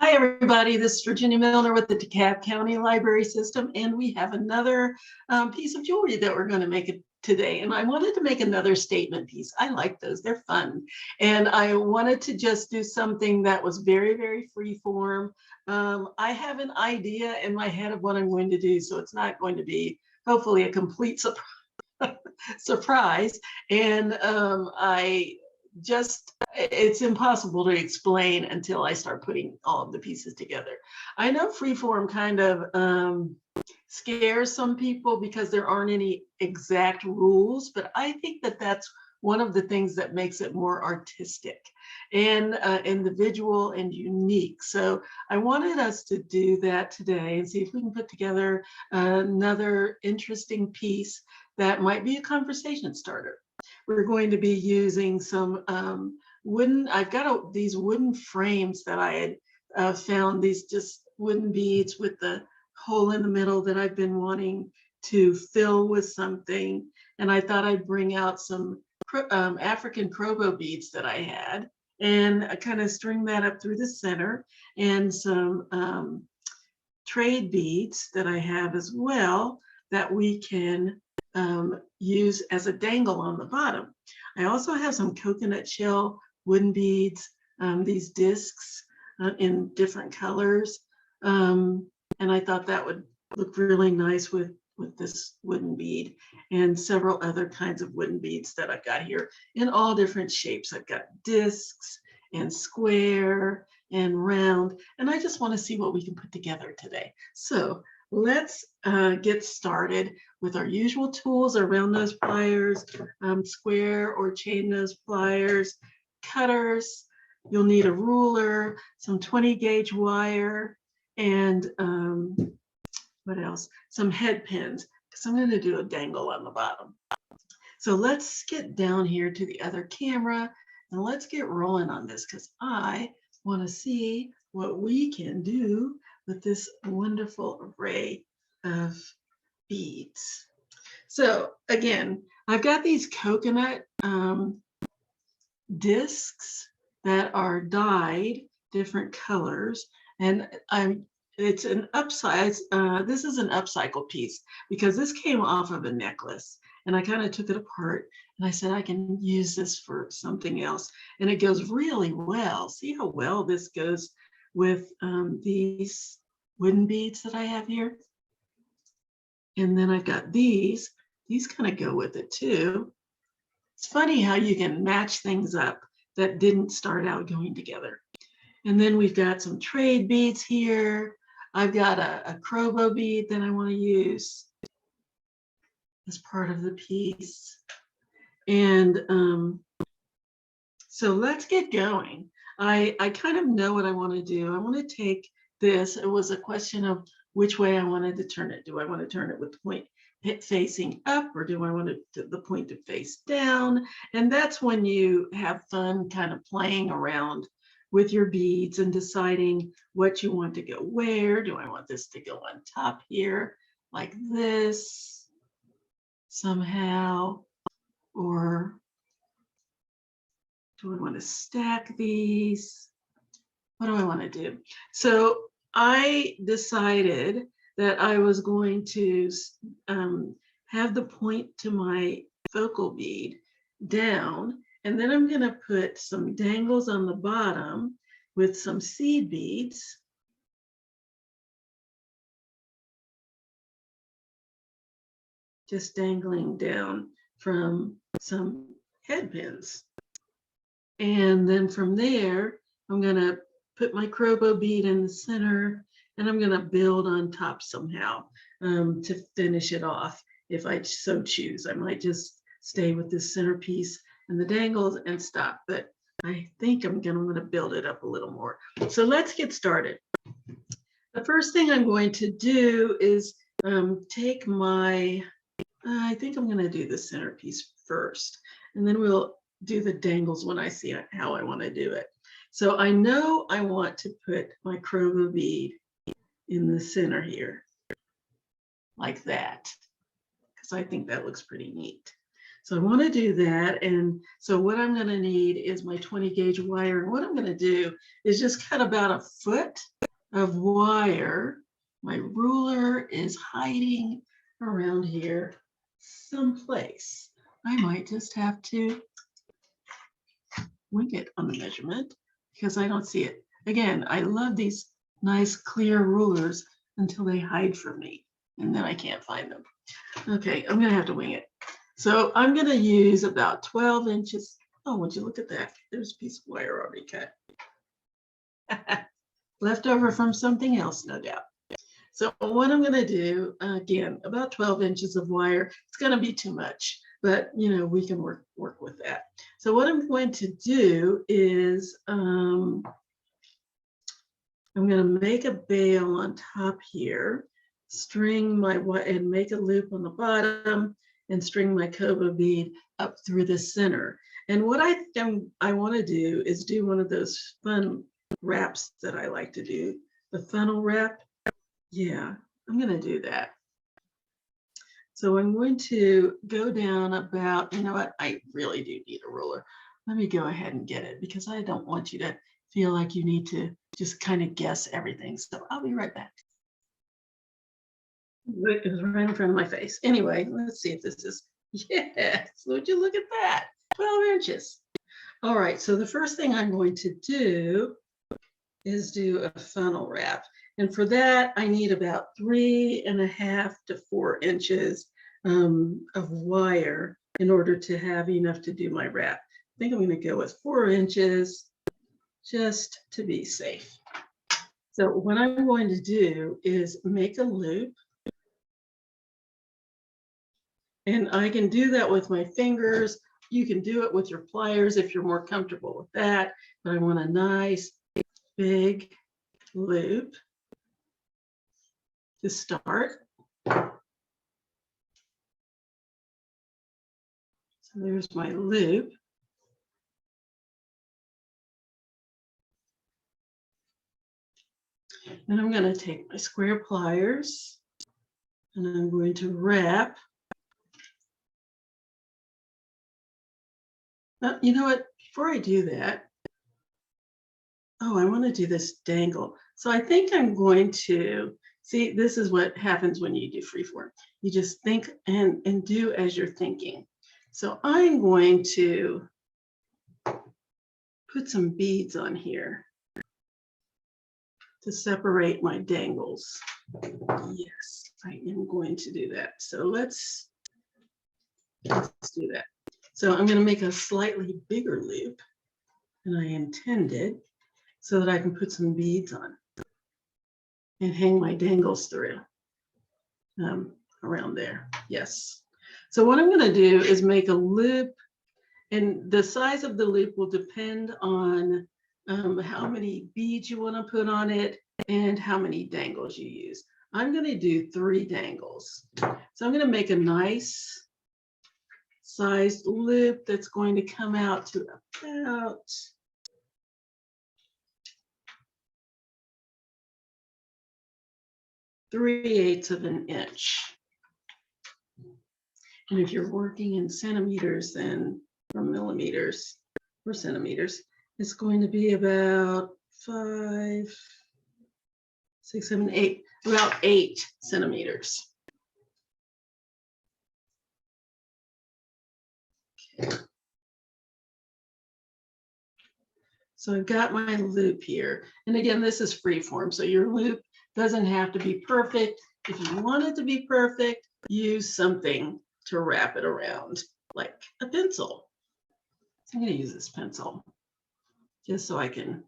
Hi, everybody. This is Virginia Milner with the DeKalb County Library System, and we have another piece of jewelry that we're going to make today. And I wanted to make another statement piece. I like those. They're fun. And I wanted to just do something that was very, very free form. I have an idea in my head of what I'm going to do, so it's not going to be, hopefully, a complete surprise. And it's impossible to explain until I start putting all of the pieces together. I know freeform kind of scares some people because there aren't any exact rules, but I think that that's one of the things that makes it more artistic and individual and unique. So I wanted us to do that today and see if we can put together another interesting piece that might be a conversation starter. We're going to be using some I've got these wooden frames that I had found, these just wooden beads with the hole in the middle that I've been wanting to fill with something. And I thought I'd bring out some African crobo beads that I had and kind of string that up through the center, and some trade beads that I have as well that we can use as a dangle on the bottom. I also have some coconut shell wooden beads, these discs in different colors. And I thought that would look really nice with this wooden bead, and several other kinds of wooden beads that I've got here in all different shapes. I've got discs and square and round, and I just want to see what we can put together today. So let's get started with our usual tools: our round nose pliers, square or chain nose pliers, cutters. You'll need a ruler, some 20 gauge wire, and what else? Some head pins, because I'm going to do a dangle on the bottom. So let's get down here to the other camera and let's get rolling on this, because I want to see what we can do with this wonderful array of beads. So again, I've got these coconut discs that are dyed different colors, and it's an upsize. This is an upcycle piece because this came off of a necklace, and I kind of took it apart and I said I can use this for something else, and it goes really well. See how well this goes with these wooden beads that I have here. And then I've got these kind of go with it too. It's funny how you can match things up that didn't start out going together. And then we've got some trade beads here. I've got a crobo bead that I want to use as part of the piece. And so let's get going. I kind of know what I want to do. I want to take this. It was a question of which way I wanted to turn it. Do I want to turn it with the point facing up, or do I want the point to face down? And that's when you have fun kind of playing around with your beads and deciding what you want to go where. Do I want this to go on top here like this somehow, or do I want to stack these? What do I want to do? So I decided that I was going to have the point to my focal bead down, and then I'm going to put some dangles on the bottom with some seed beads. Just dangling down from some head pins. And then from there, I'm going to put my crobo bead in the center, and I'm going to build on top somehow to finish it off if I so choose. I might just stay with this centerpiece and the dangles and stop, but I think I'm going to build it up a little more. So let's get started. The first thing I'm going to do is take my, I think I'm going to do the centerpiece first, and then we'll do the dangles when I see how I want to do it. So I know I want to put my crobo bead in the center here, like that, because I think that looks pretty neat. So I want to do that. And so what I'm going to need is my 20 gauge wire. And what I'm going to do is just cut about a foot of wire. My ruler is hiding around here someplace. I might just have to wing it on the measurement because I don't see it. Again, I love these nice clear rulers until they hide from me and then I can't find them. Okay, I'm gonna have to wing it. So I'm gonna use about 12 inches. Oh, would you look at that? There's a piece of wire already cut. Left over from something else, no doubt. So what I'm gonna do, again, about 12 inches of wire. It's gonna be too much, but you know, we can work with that. So what I'm going to do is I'm gonna make a bail on top here, string my and make a loop on the bottom and string my cobra bead up through the center. And what I want to do is do one of those fun wraps that I like to do, the funnel wrap. Yeah, I'm going to do that. So I'm going to go down about, you know what, I really do need a ruler. Let me go ahead and get it because I don't want you to feel like you need to just kind of guess everything. So I'll be right back. It was right in front of my face. Anyway, let's see if this is, yes, would you look at that? 12 inches. All right, so the first thing I'm going to do is do a funnel wrap. And for that, I need about 3.5 to 4 inches of wire in order to have enough to do my wrap. I think I'm going to go with 4 inches just to be safe. So what I'm going to do is make a loop. And I can do that with my fingers. You can do it with your pliers if you're more comfortable with that. But I want a nice big loop to start. So there's my loop. Then I'm going to take my square pliers and I'm going to wrap. You know what? Before I do that, oh, I want to do this dangle. So I think I'm going to, see, this is what happens when you do freeform. You just think and do as you're thinking. So I'm going to put some beads on here to separate my dangles. Yes, I am going to do that. So let's do that. So I'm going to make a slightly bigger loop than I intended so that I can put some beads on and hang my dangles through around there. Yes. So what I'm going to do is make a loop, and the size of the loop will depend on how many beads you want to put on it and how many dangles you use. I'm going to do 3 dangles. So I'm going to make a nice sized loop that's going to come out to about 3/8 of an inch. And if you're working in centimeters then, or millimeters or centimeters, it's going to be about 5, 6, 7, 8, about 8 centimeters. Okay. So I've got my loop here. And again, this is freeform, so your loop doesn't have to be perfect. If you want it to be perfect, use something to wrap it around, like a pencil. So I'm going to use this pencil just so I can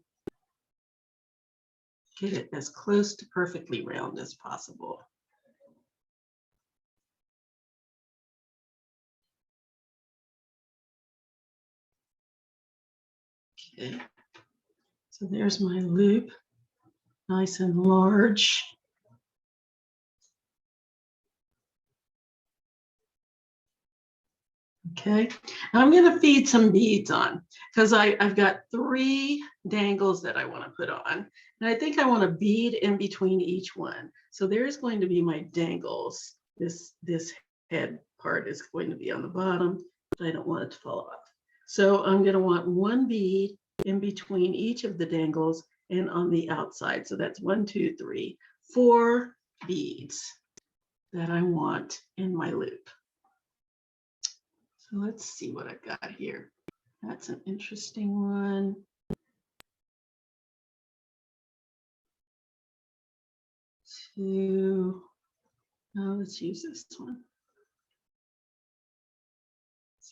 get it as close to perfectly round as possible. Okay, so there's my loop, nice and large. Okay, I'm going to feed some beads on because I've got 3 dangles that I want to put on. And I think I want a bead in between each one. So there's going to be my dangles. This head part is going to be on the bottom. I don't want it to fall off. So I'm going to want one bead in between each of the dangles and on the outside. So that's 1, 2, 3, 4 beads that I want in my loop. So let's see what I've got here. That's an interesting one. Let's use this one.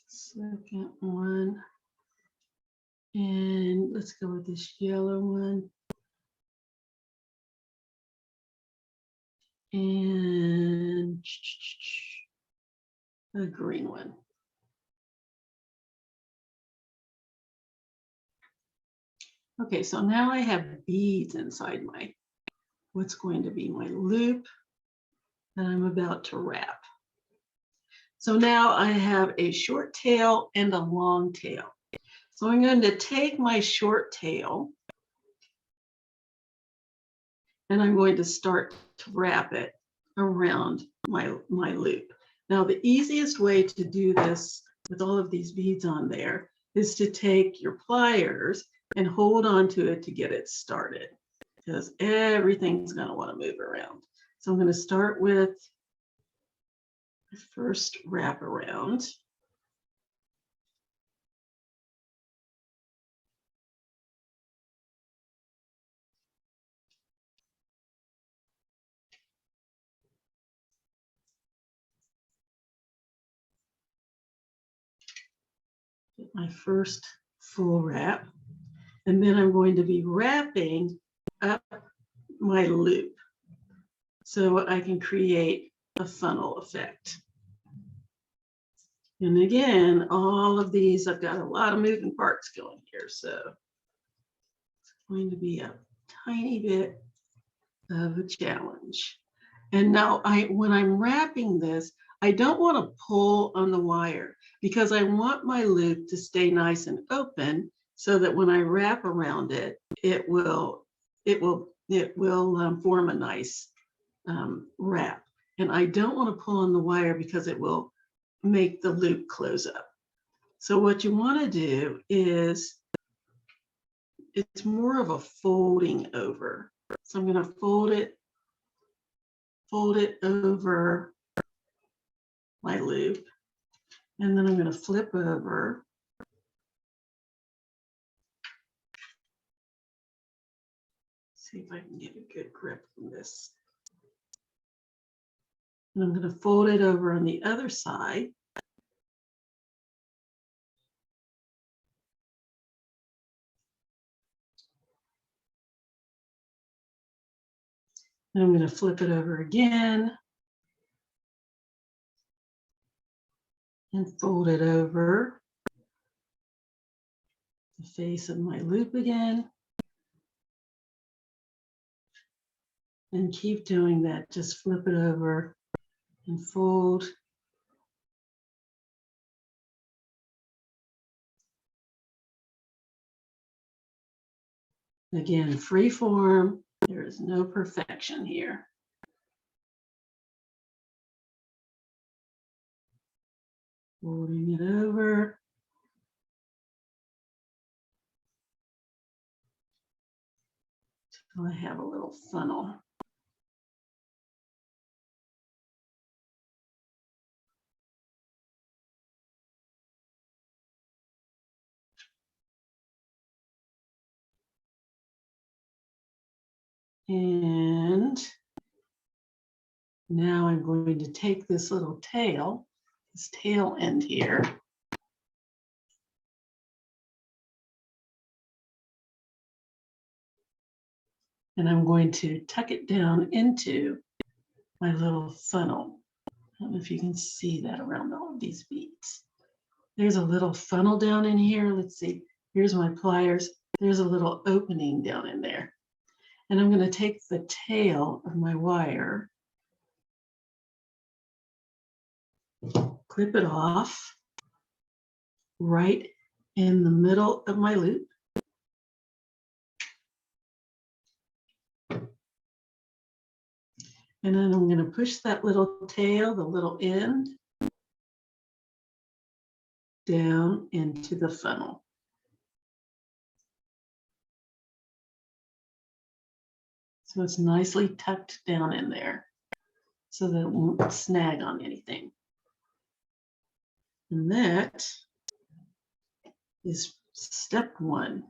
Second one. And let's go with this yellow one. And a green one. Okay, so now I have beads inside what's going to be my loop that I'm about to wrap. So now I have a short tail and a long tail. So I'm going to take my short tail and I'm going to start to wrap it around my loop. Now, the easiest way to do this with all of these beads on there is to take your pliers and hold on to it to get it started, because everything's going to want to move around. So I'm going to start with the first wrap around. Get my first full wrap. And then I'm going to be wrapping up my loop so I can create a funnel effect. And again, all of these, I've got a lot of moving parts going here, so it's going to be a tiny bit of a challenge. And now when I'm wrapping this, I don't want to pull on the wire because I want my loop to stay nice and open so that when I wrap around it, it will form a nice wrap. And I don't want to pull on the wire because it will make the loop close up. So what you want to do is, it's more of a folding over. So I'm going to fold it over my loop, and then I'm going to flip over. See if I can get a good grip on this. And I'm going to fold it over on the other side. And I'm going to flip it over again and fold it over the face of my loop again. And keep doing that. Just flip it over and fold. Again, free form. There is no perfection here. Folding it over. So I have a little funnel. And now I'm going to take this little tail, this tail end here, and I'm going to tuck it down into my little funnel. I don't know if you can see that around all of these beads. There's a little funnel down in here. Let's see. Here's my pliers. There's a little opening down in there. And I'm going to take the tail of my wire, clip it off right in the middle of my loop. And then I'm going to push that little tail, the little end, down into the funnel. So it's nicely tucked down in there so that it won't snag on anything. And that is step one.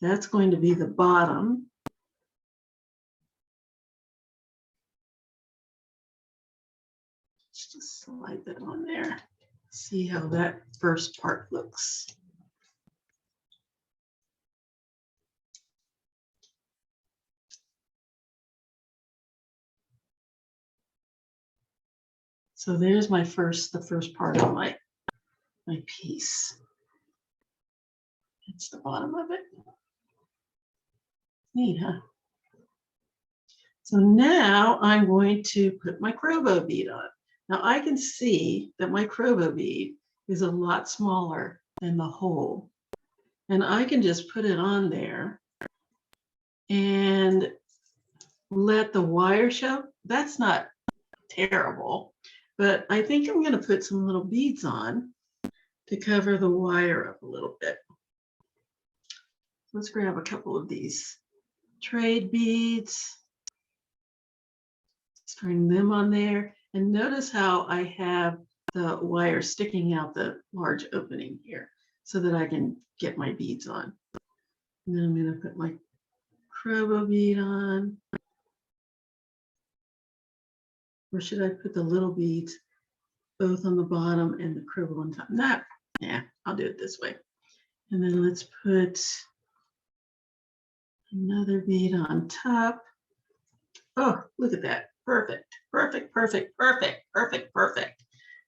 That's going to be the bottom. Let's just slide that on there. See how that first part looks. So there's the first part of my piece. That's the bottom of it. Neat, huh? So now I'm going to put my crobo bead on. Now I can see that my crobo bead is a lot smaller than the hole. And I can just put it on there and let the wire show. That's not terrible, but I think I'm going to put some little beads on to cover the wire up a little bit. Let's grab a couple of these trade beads. Turn them on there, and notice how I have the wire sticking out the large opening here so that I can get my beads on. And then I'm going to put my crobo bead on. Or should I put the little beads both on the bottom and the crobo on top? Nah, yeah, I'll do it this way. And then let's put another bead on top. Oh, look at that. Perfect, perfect, perfect, perfect, perfect, perfect.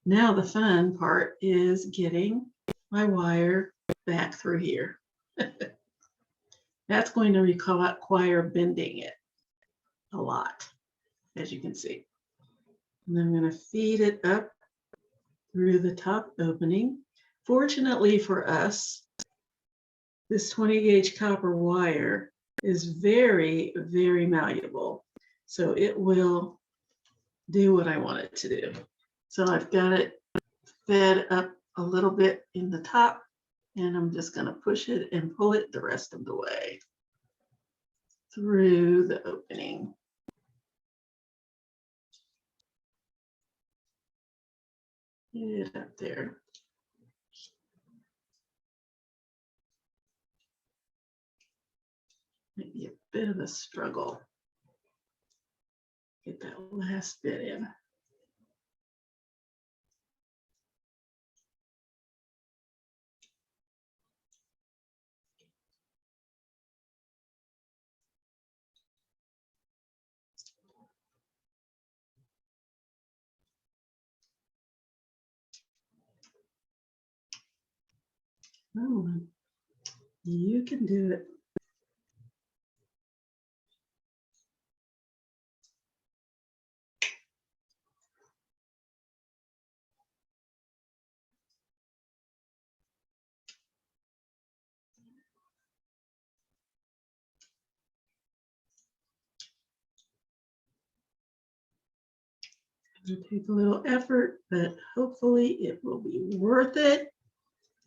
Now the fun part is getting my wire back through here. That's going to require bending it a lot, as you can see. And I'm going to feed it up through the top opening. Fortunately for us, this 20 gauge copper wire is very, very malleable. So it will do what I want it to do. So I've got it fed up a little bit in the top, and I'm just going to push it and pull it the rest of the way through the opening. Get it up there. Might be a bit of a struggle. Get that last bit in. Come on. You can do it. It'll take a little effort, but hopefully it will be worth it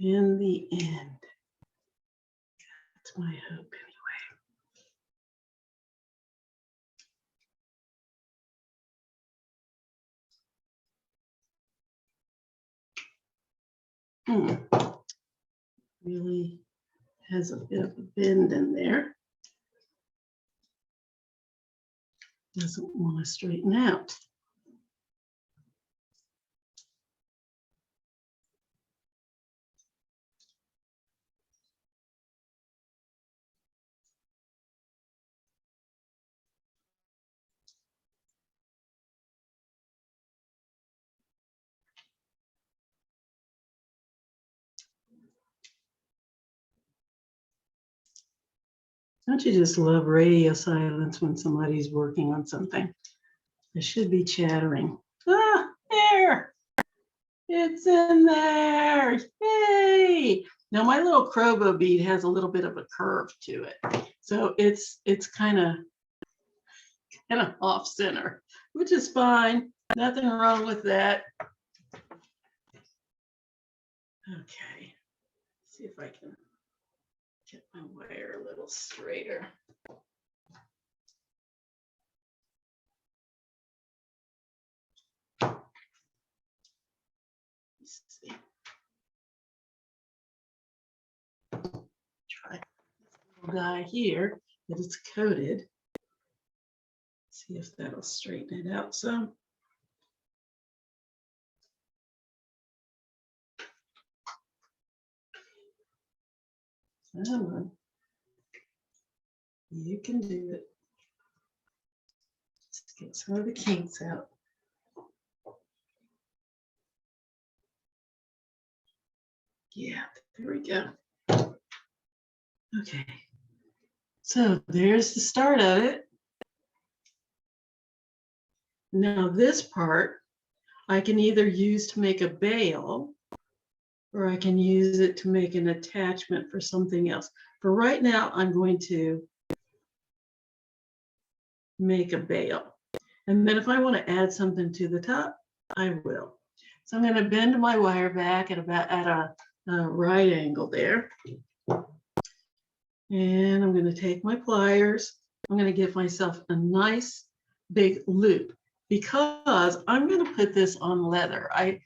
in the end. That's my hope anyway. Really has a bit of a bend in there. Doesn't want to straighten out. Don't you just love radio silence when somebody's working on something? They should be chattering. Ah, there. It's in there. Yay. Now my little crobo bead has a little bit of a curve to it. So it's kind of off center, which is fine. Nothing wrong with that. Okay, see if I can get my wire a little straighter. Let's see. Try this little guy here that it's coated. See if that'll straighten it out some. Come on. You can do it. Let's get some of the kinks out. Yeah, there we go. Okay, so there's the start of it. Now this part I can either use to make a bail, or I can use it to make an attachment for something else. For right now, I'm going to make a bail. And then if I want to add something to the top, I will. So I'm going to bend my wire back at a right angle there. And I'm going to take my pliers. I'm going to give myself a nice big loop because I'm going to put this on leather. I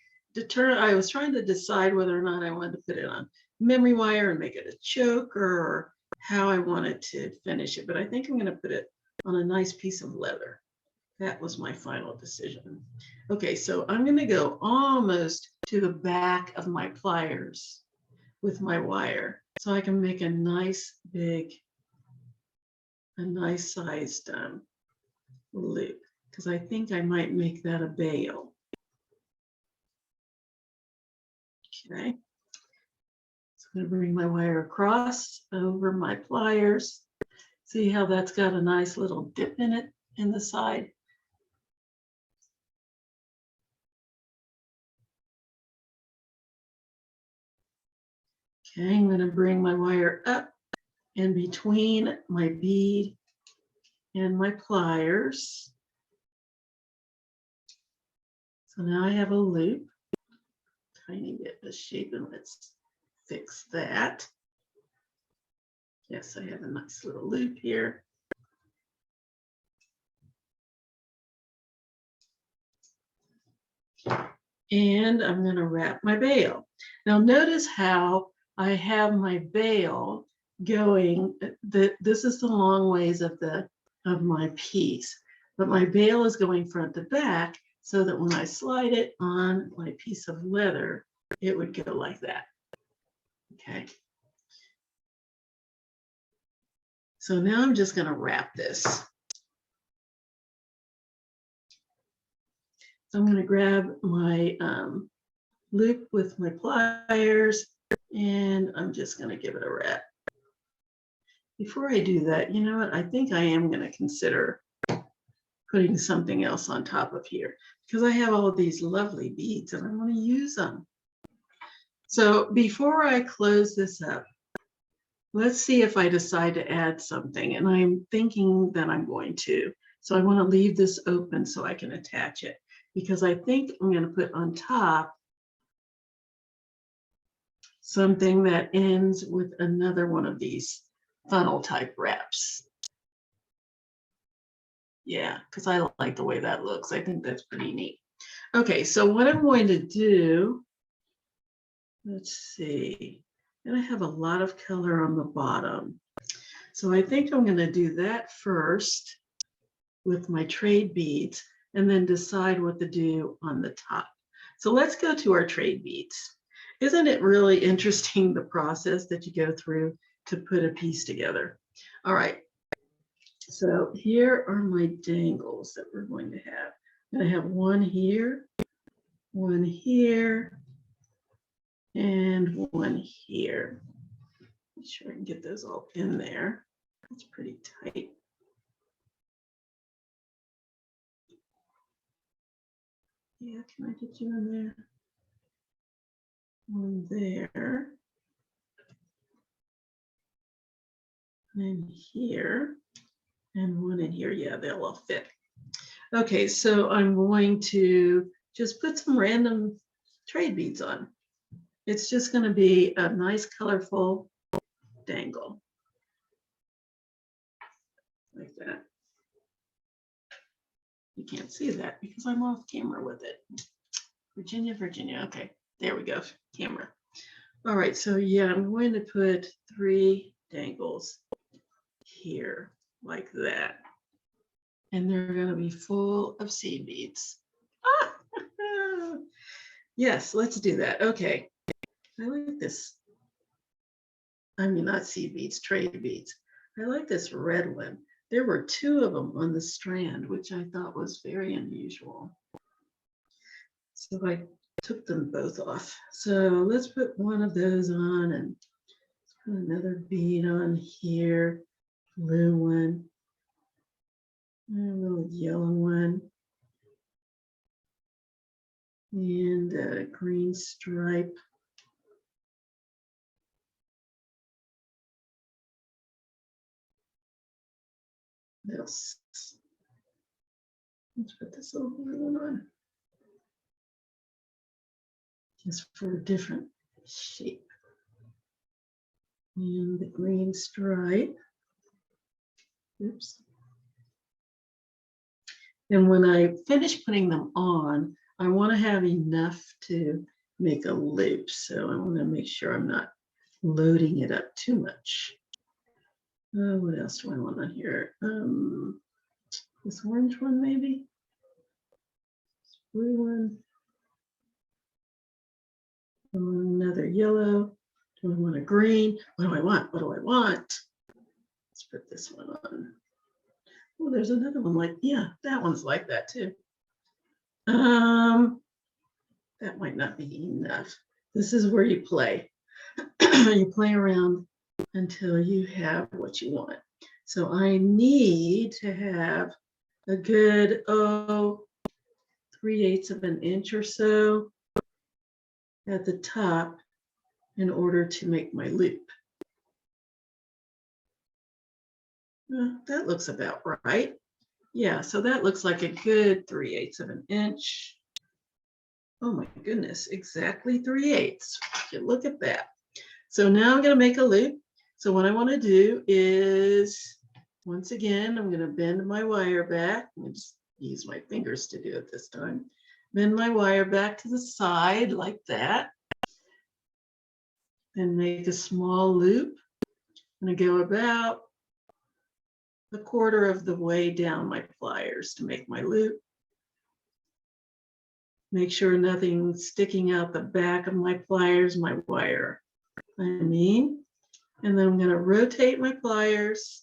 was trying to decide whether or not I wanted to put it on memory wire and make it a choker or how I wanted to finish it. But I think I'm going to put it on a nice piece of leather. That was my final decision. Okay, so I'm going to go almost to the back of my pliers with my wire so I can make a nice big, a nice sized loop, because I think I might make that a bail. Okay, so I'm going to bring my wire across over my pliers. See how that's got a nice little dip in it in the side. Okay, I'm going to bring my wire up in between my bead and my pliers. So now I have a loop, tiny bit of shape, and let's fix that. Yes, I have a nice little loop here. And I'm going to wrap my bail. Now notice how I have my bail going. This is the long ways of my piece, but my bail is going front to back so that when I slide it on my piece of leather, it would go like that. Okay. So now I'm just going to wrap this. So I'm going to grab my loop with my pliers, and I'm just going to give it a wrap. Before I do that, you know what? I think I am going to consider putting something else on top of here because I have all of these lovely beads and I want to use them. So before I close this up, let's see if I decide to add something, and I'm thinking that I'm going to. So I want to leave this open so I can attach it, because I think I'm going to put on top something that ends with another one of these funnel type wraps. Yeah, because I like the way that looks. I think that's pretty neat. Okay, so what I'm going to do, let's see, and I have a lot of color on the bottom. So I think I'm going to do that first with my trade beads and then decide what to do on the top. So let's go to our trade beads. Isn't it really interesting, the process that you go through to put a piece together? All right. So here are my dangles that we're going to have. I'm going to have one here, and one here. Make sure I can get those all in there. That's pretty tight. Yeah, can I get you in there? One there. And here. And one in here. Yeah, they'll all fit. Okay, so I'm going to just put some random trade beads on. It's just going to be a nice colorful dangle like that. You can't see that because I'm off camera with it. Virginia, Virginia. Okay, there we go. Camera. All right, so yeah, I'm going to put 3 dangles here like that. And they're going to be full of seed beads. Ah! Yes, let's do that. Okay, I like this. I mean, not seed beads, trade beads. I like this red one. There were 2 of them on the strand, which I thought was very unusual. So I took them both off. So let's put one of those on and put another bead on here, blue one, and a little yellow one, and a green stripe. This. Let's put this little blue one on. Just for a different shape. And the green stripe. Oops. And when I finish putting them on, I want to have enough to make a loop. So I want to make sure I'm not loading it up too much. What else do I want on here? This orange one, maybe? This blue one. Another yellow. Do I want a green? What do I want? What do I want? Let's put this one on. Oh, there's another one like, yeah, that one's like that too. That might not be enough. This is where you play. You play around until you have what you want. So I need to have a good, 3/8 of an inch or so at the top in order to make my loop. That looks about right. Yeah, so that looks like a good 3/8 of an inch. Oh my goodness, exactly 3/8. Look at that. So now I'm going to make a loop. So what I want to do is, once again, I'm going to bend my wire back. I'm going to just use my fingers to do it this time. Bend my wire back to the side like that. And make a small loop. I'm going to go about 1/4 of the way down my pliers to make my loop. Make sure nothing's sticking out the back of my pliers, my wire. And then I'm going to rotate my pliers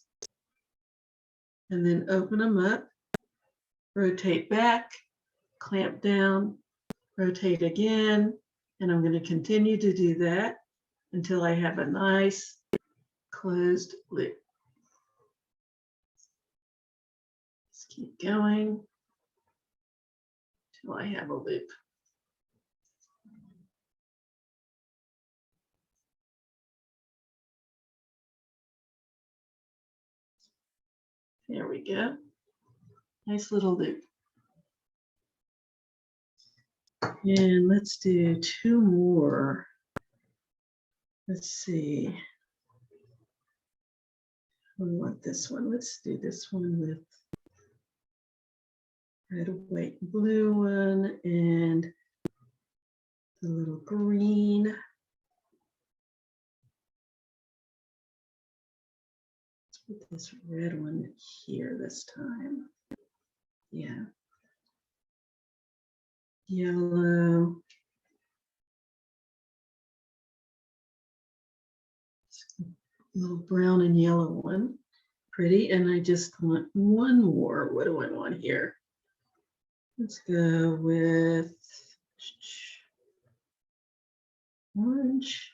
and then open them up, rotate back, clamp down, rotate again, and I'm going to continue to do that until I have a nice closed loop. Just keep going until I have a loop. There we go. Nice little loop. And let's do 2 more. Let's see. We want this one. Let's do this one with red, white, blue one and the little green. Let's put this red one here this time. Yeah. Yellow. Little brown and yellow one. Pretty. And I just want one more. What do I want here? Let's go with orange.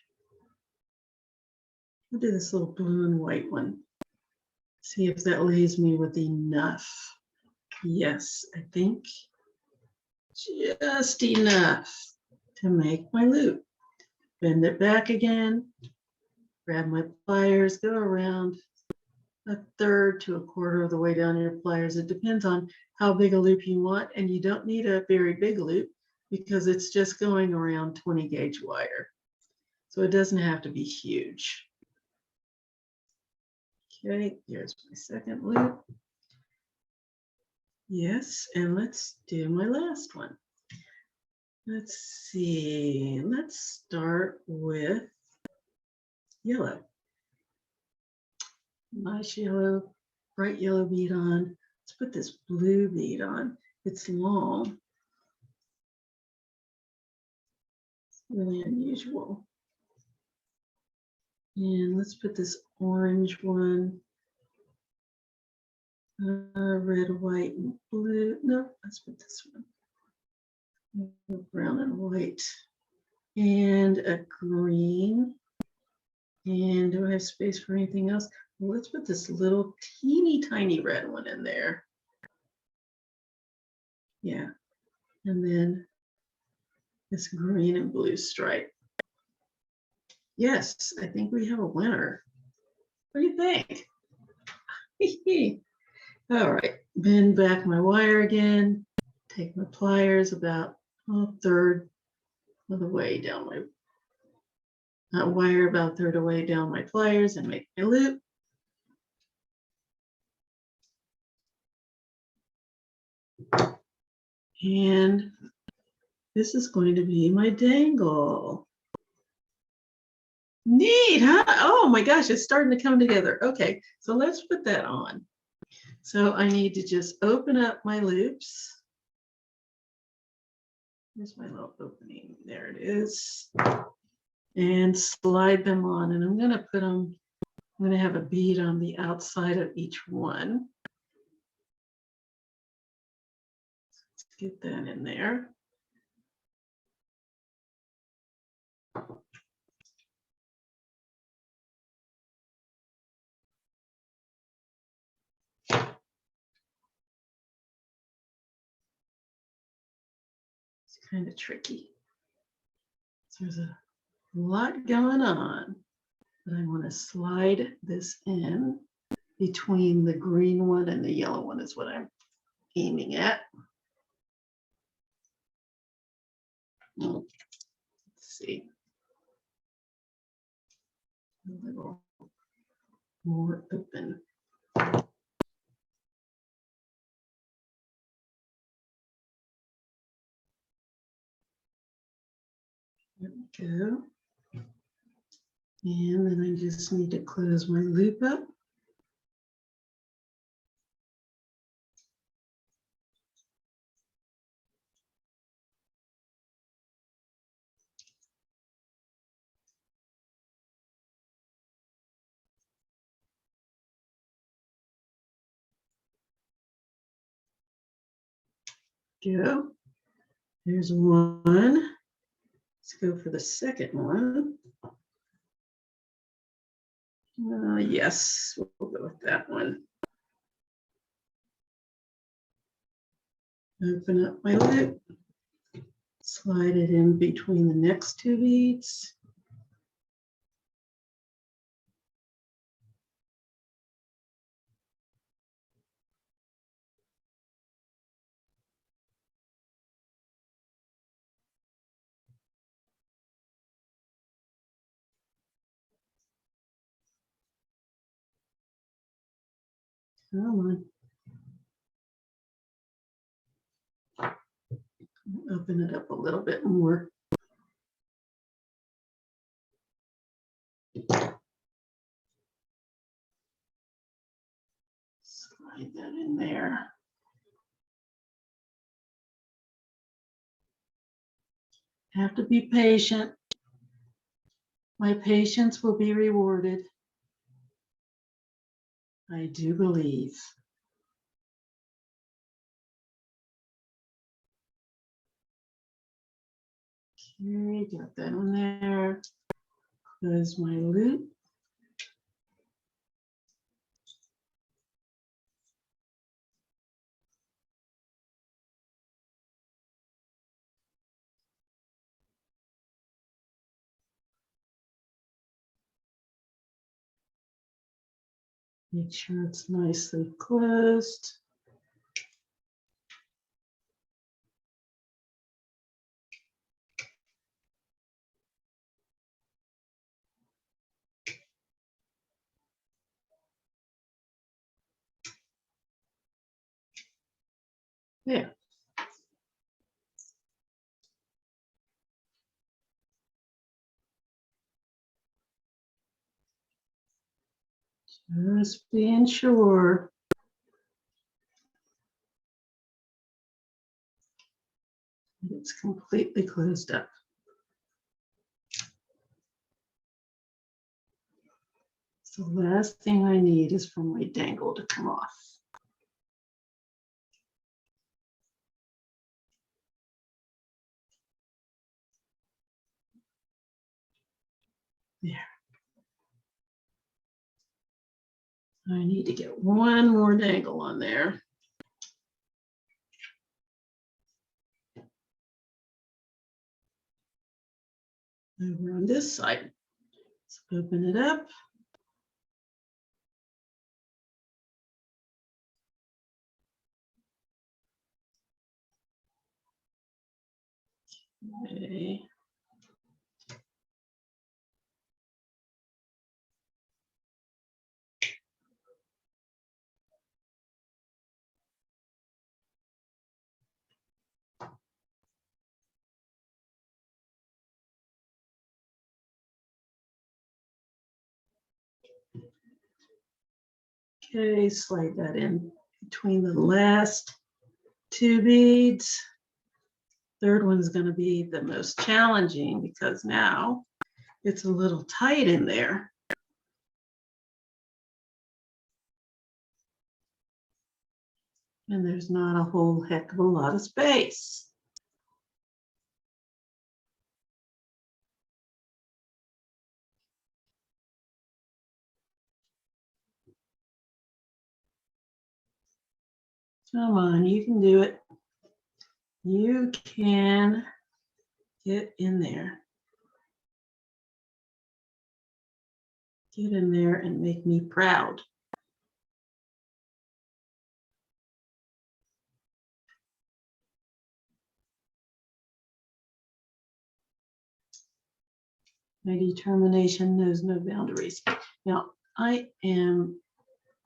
I'll do this little blue and white one. See if that leaves me with enough. Yes, I think just enough to make my loop. Bend it back again. Grab my pliers, go around 1/3 to 1/4 of the way down your pliers. It depends on how big a loop you want, and you don't need a very big loop because it's just going around 20 gauge wire. So it doesn't have to be huge. Okay, here's my second loop. Yes, and let's do my last one. Let's see, let's start with yellow. Nice yellow, bright yellow bead on. Let's put this blue bead on. It's long. It's really unusual. And let's put this orange one. Red, white, and blue. No, let's put this one. Brown and white. And a green. And do I have space for anything else? Well, let's put this little teeny tiny red one in there. Yeah. And then this green and blue stripe. Yes, I think we have a winner. What do you think? All right, bend back my wire again. Take my pliers about a third of the way down my wire, about a third of the way down my pliers, and make my loop. And this is going to be my dangle. Neat, huh? Oh my gosh, it's starting to come together. Okay, so let's put that on. So I need to just open up my loops. Here's my little opening. There it is. And slide them on. And I'm going to put them, I'm going to have a bead on the outside of each one. Let's get that in there. It's kind of tricky. So there's a lot going on, but I want to slide this in between the green one and the yellow one is what I'm aiming at. Let's see. A little more open. There we go. And then I just need to close my loop up. Go. There's one. Let's go for the second one. Yes, we'll go with that one. Open up my loop. Slide it in between the next two beads. Come on. Open it up a little bit more. Slide that in there. Have to be patient. My patience will be rewarded. I do believe. Okay, got that on there. Close my loop. Make sure it's nicely closed. There. Just being sure. It's completely closed up. So the last thing I need is for my dangle to come off. There. I need to get one more dangle on there. Over on this side. Let's open it up. Okay. Okay, slide that in between the last two beads. Third one's going to be the most challenging because now it's a little tight in there. And there's not a whole heck of a lot of space. Come on, you can do it. You can get in there. Get in there and make me proud. My determination knows no boundaries. Now, I am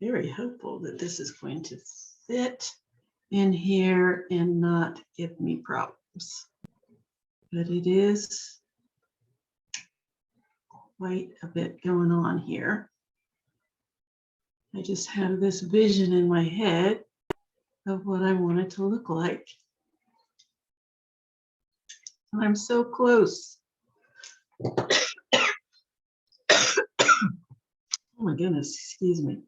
very hopeful that this is going to fit in here and not give me problems. But it is quite a bit going on here. I just have this vision in my head of what I want it to look like. And I'm so close. Oh my goodness, excuse me.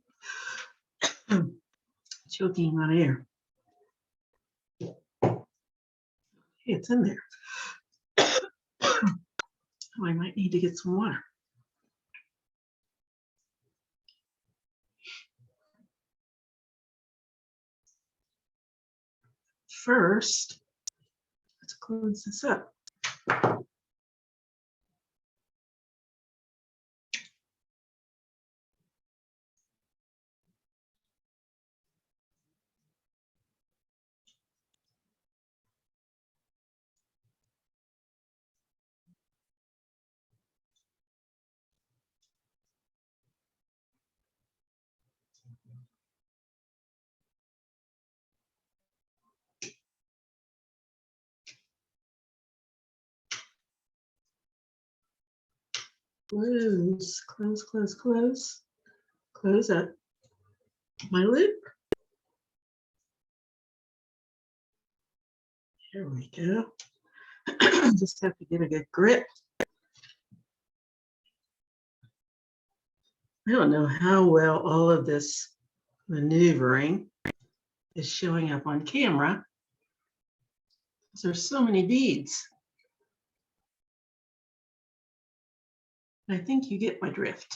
Choking on air. Hey, it's in there. Oh, I might need to get some water. First, let's close this up. Close, close, close, close. Close up my loop. Here we go. Just have to get a good grip. I don't know how well all of this maneuvering is showing up on camera. There's so many beads. I think you get my drift.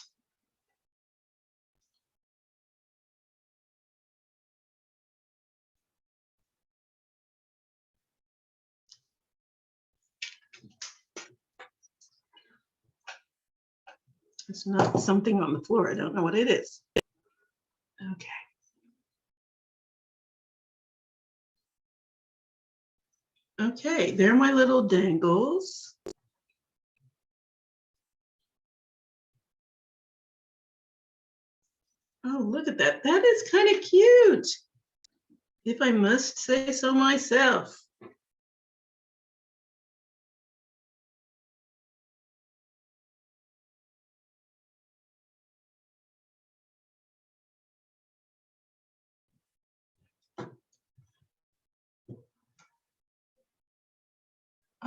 It's not something on the floor. I don't know what it is. Okay. Okay, they're my little dangles. Oh, look at that. That is kind of cute. if I must say so myself.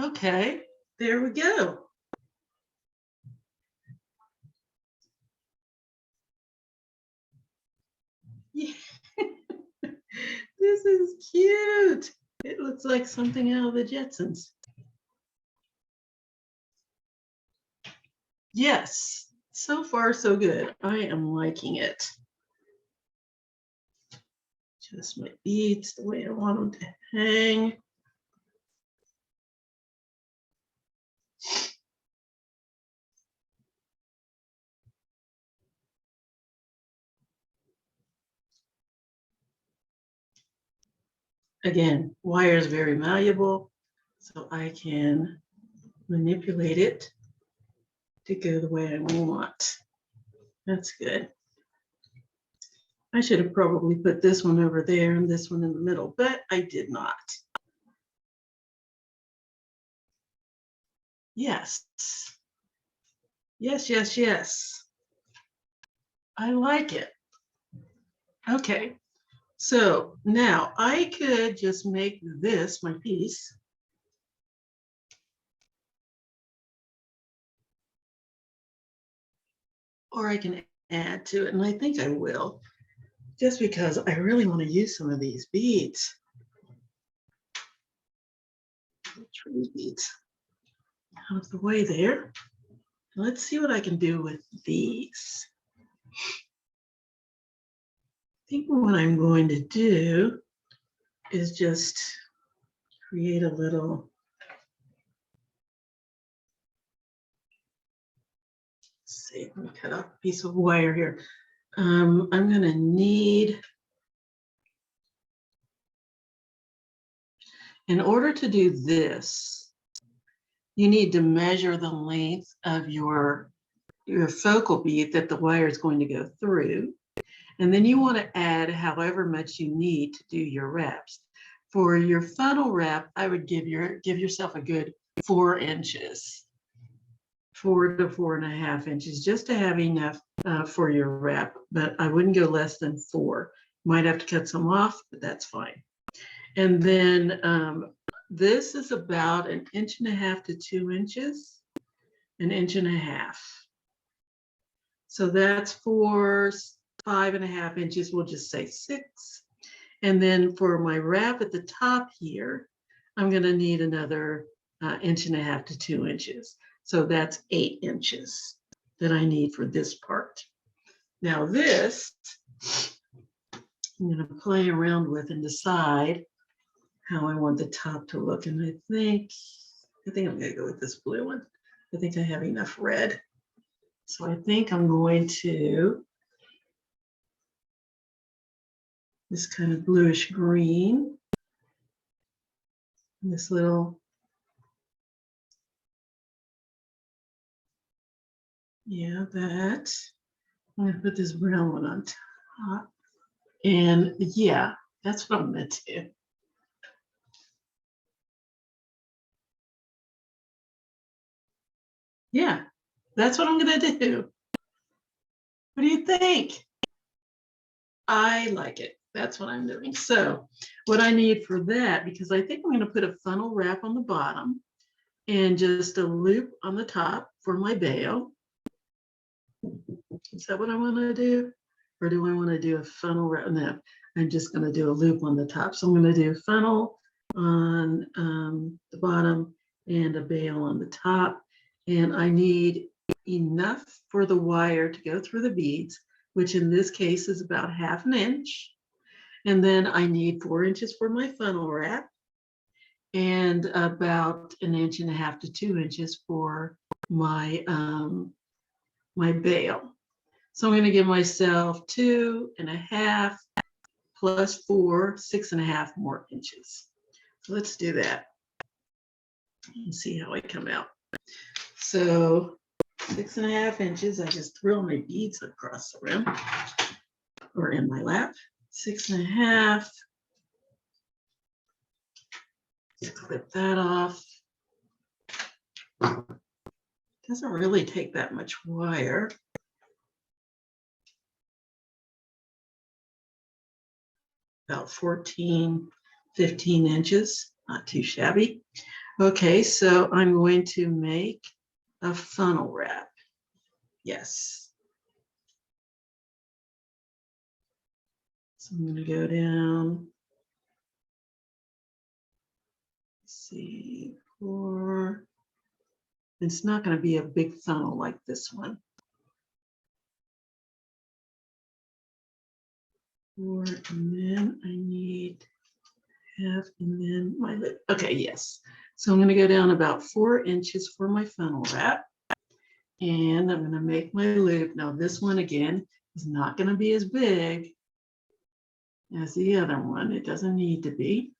Okay, there we go. Yeah. This is cute. It looks like something out of the Jetsons. Yes, so far so good. I am liking it. Just my beads the way I want them to hang. Again, wire is very malleable, so I can manipulate it to go the way I want. That's good. I should have probably put this one over there and this one in the middle, but I did not. Yes. Yes, yes, yes. I like it. Okay. So now I could just make this my piece. Or I can add to it, and I think I will, just because I really want to use some of these beads. Tree beads out of the way there. Let's see what I can do with these. I think what I'm going to do is just create a little, let's see, let me cut off a piece of wire here. I'm going to need, in order to do this, you need to measure the length of your focal bead that the wire is going to go through. And then you want to add however much you need to do your wraps. For your funnel wrap, I would give yourself a good 4 inches, 4 to 4.5 inches, just to have enough for your wrap. But I wouldn't go less than 4. Might have to cut some off, but that's fine. And then this is about 1.5 to 2 inches, 1.5 inches. So that's for 5.5 inches, we'll just say 6. And then for my wrap at the top here, I'm going to need another 1.5 to 2 inches. So that's 8 inches that I need for this part. Now this, I'm going to play around with and decide how I want the top to look. And I think I'm going to go with this blue one. I think I have enough red. So I think I'm going to this kind of bluish green, this little, yeah, that. I'm going to put this brown one on top. And yeah, that's what I'm going to do. Yeah, that's what I'm going to do. What do you think? I like it. That's what I'm doing. So what I need for that, because I think I'm going to put a funnel wrap on the bottom and just a loop on the top for my bail. Is that what I want to do? Or do I want to do a funnel wrap? No, I'm just going to do a loop on the top. So I'm going to do a funnel on the bottom and a bail on the top. And I need enough for the wire to go through the beads, which in this case is about 1/2 inch. And then I need 4 inches for my funnel wrap and about 1.5 to 2 inches for my my bail. So I'm going to give myself 2.5 plus 4, 6.5 more inches. So let's do that and see how I come out. So 6.5 inches, I just throw my beads across the rim or in my lap. 6.5 Clip that off. Doesn't really take that much wire. About 14, 15 inches, not too shabby. Okay, so I'm going to make a funnel wrap. Yes. So I'm going to go down. Let's see, 4. It's not going to be a big funnel like this one. 4, and then I need half, and then my lip. Okay, yes. So I'm going to go down about 4 inches for my funnel wrap, and I'm going to make my loop. Now this one again is not going to be as big as the other one. It doesn't need to be.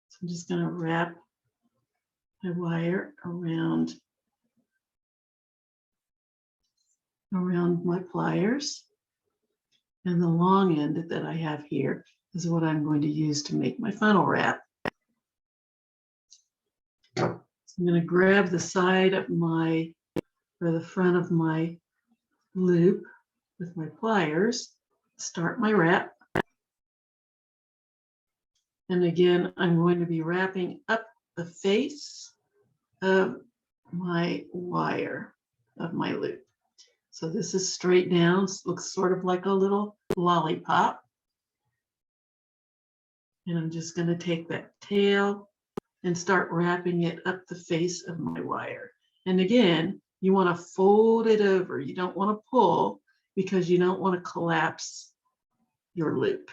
So I'm just going to wrap my wire around my pliers, and the long end that I have here is what I'm going to use to make my funnel wrap. So I'm going to grab the side of my, or the front of my loop with my pliers, start my wrap. And again, I'm going to be wrapping up the face of my wire of my loop. So this is straight down, looks sort of like a little lollipop. And I'm just going to take that tail and start wrapping it up the face of my wire. And again, you want to fold it over. You don't want to pull because you don't want to collapse your loop.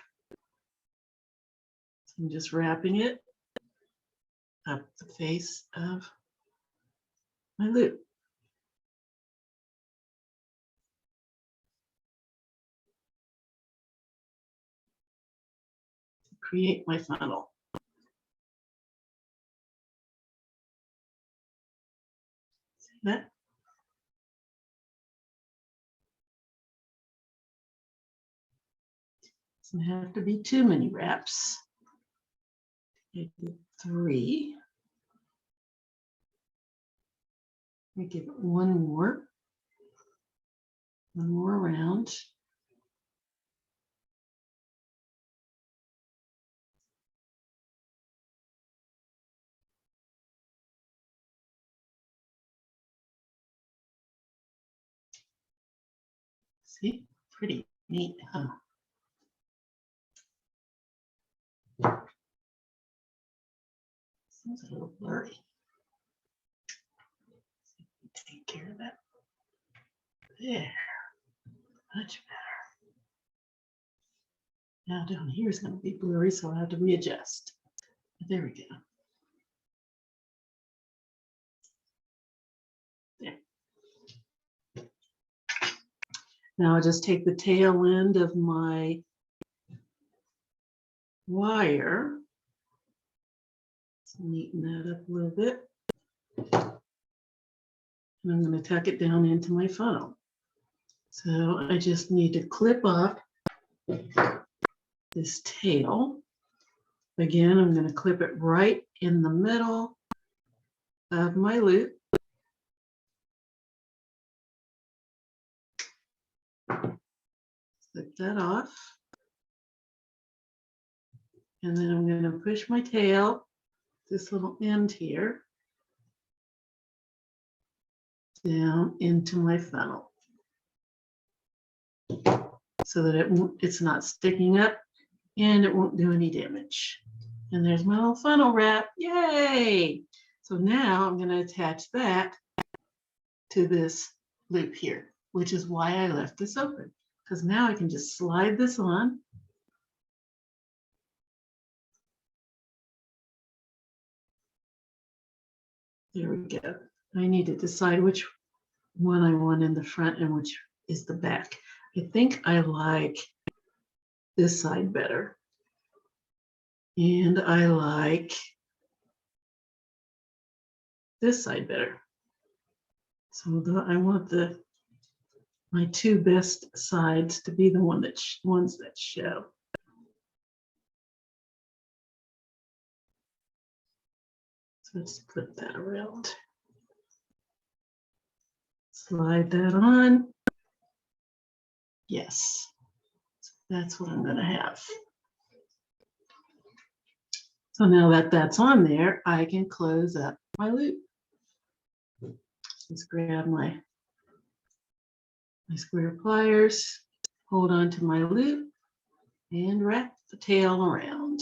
So I'm just wrapping it up the face of my loop. Create my funnel. See that? Doesn't have to be too many wraps. I did 3. I give it one more round. See, pretty neat, huh? Seems a little blurry. Take care of that. There, much better. Now down here is going to be blurry, so I'll have to readjust. There we go. There. Now I'll just take the tail end of my wire. Let's neaten that up a little bit. And I'm going to tuck it down into my funnel. So I just need to clip off this tail. Again, I'm going to clip it right in the middle of my loop. Clip that off. And then I'm going to push my tail, this little end here, down into my funnel so that it's not sticking up and it won't do any damage. And there's my little funnel wrap. Yay! So now I'm going to attach that to this loop here, which is why I left this open, because now I can just slide this on. There we go. I need to decide which one I want in the front and which is the back. I think I like this side better. And I like this side better. So I want my 2 best sides to be the ones that show. So let's put that around. Slide that on. Yes, that's what I'm going to have. So now that that's on there, I can close up my loop. Let's grab my square pliers, hold on to my loop, and wrap the tail around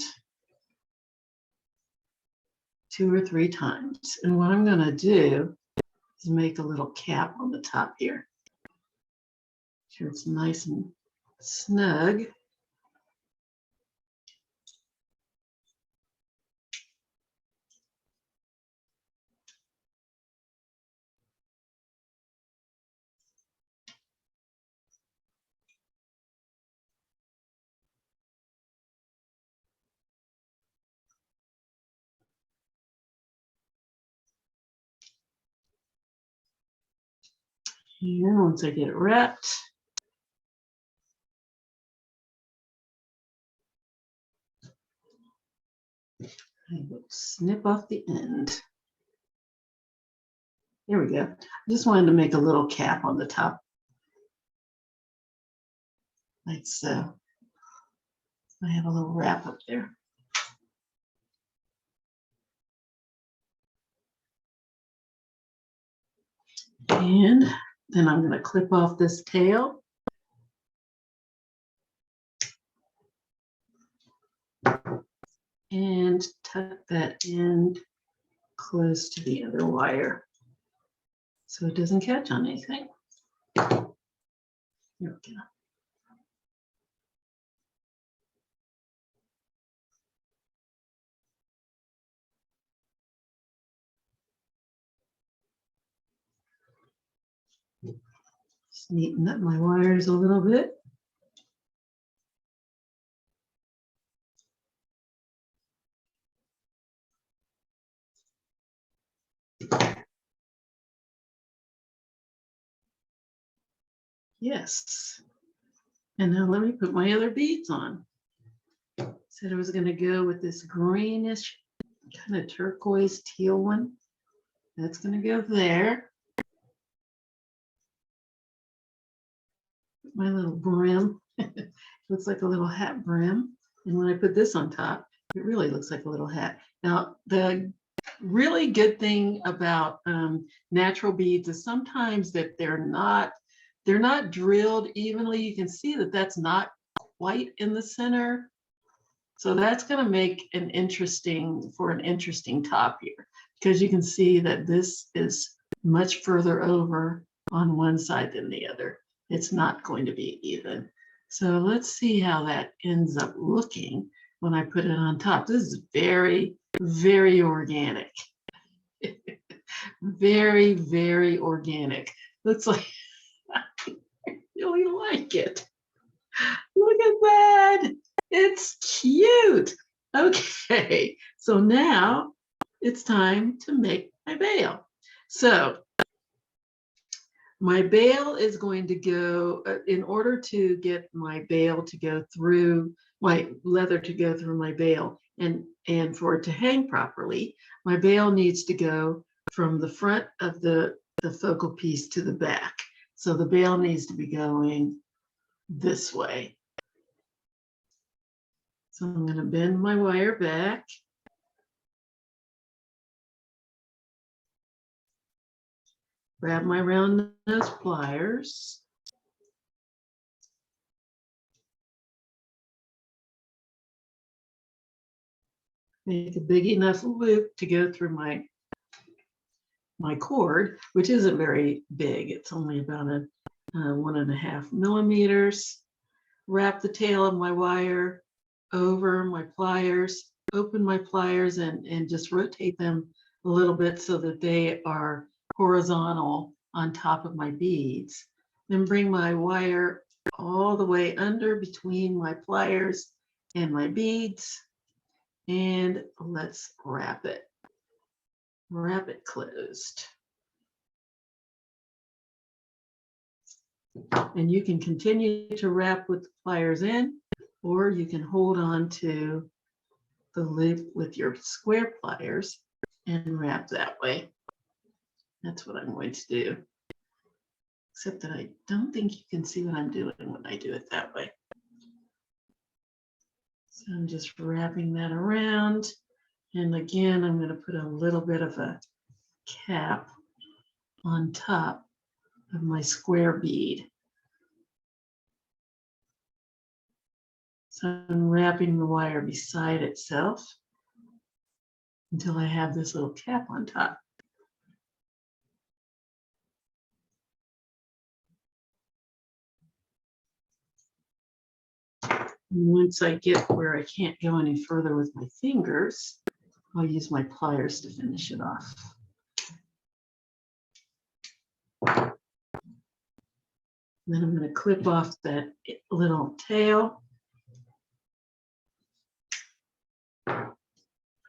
2 or 3 times. And what I'm going to do is make a little cap on the top here. Sure it's nice and snug. And once I get it wrapped, I will snip off the end. There we go. I just wanted to make a little cap on the top, like so. I have a little wrap up there. And then I'm going to clip off this tail. And tuck that end close to the other wire so it doesn't catch on anything. Here we go. Just neaten up my wires a little bit. Yes. And now let me put my other beads on. Said I was going to go with this greenish kind of turquoise teal one. That's going to go there. My little brim. Looks like a little hat brim. And when I put this on top, it really looks like a little hat. Now, the really good thing about natural beads is sometimes that they're not drilled evenly. You can see that that's not quite in the center. So that's going to make an interesting top here, because you can see that this is much further over on one side than the other. It's not going to be even. So let's see how that ends up looking when I put it on top. This is very, very organic. Very, very organic. Looks like I really like it. Look at that. It's cute. Okay, so now it's time to make my bail. So my bail is going to go, in order to get my bail to go through, my leather to go through my bail, and for it to hang properly, my bail needs to go from the front of the focal piece to the back. So the bail needs to be going this way. So I'm going to bend my wire back. Grab my round nose pliers. Make a big enough loop to go through my cord, which isn't very big. It's only about 1.5 millimeters. Wrap the tail of my wire over my pliers, open my pliers and just rotate them a little bit so that they are horizontal on top of my beads. Then bring my wire all the way under between my pliers and my beads, and let's wrap it. Wrap it closed. And you can continue to wrap with the pliers in, or you can hold on to the loop with your square pliers and wrap that way. That's what I'm going to do. Except that I don't think you can see what I'm doing when I do it that way. So I'm just wrapping that around. And again, I'm going to put a little bit of a cap on top of my square bead. So I'm wrapping the wire beside itself until I have this little cap on top. And once I get where I can't go any further with my fingers, I'll use my pliers to finish it off. Then I'm going to clip off that little tail,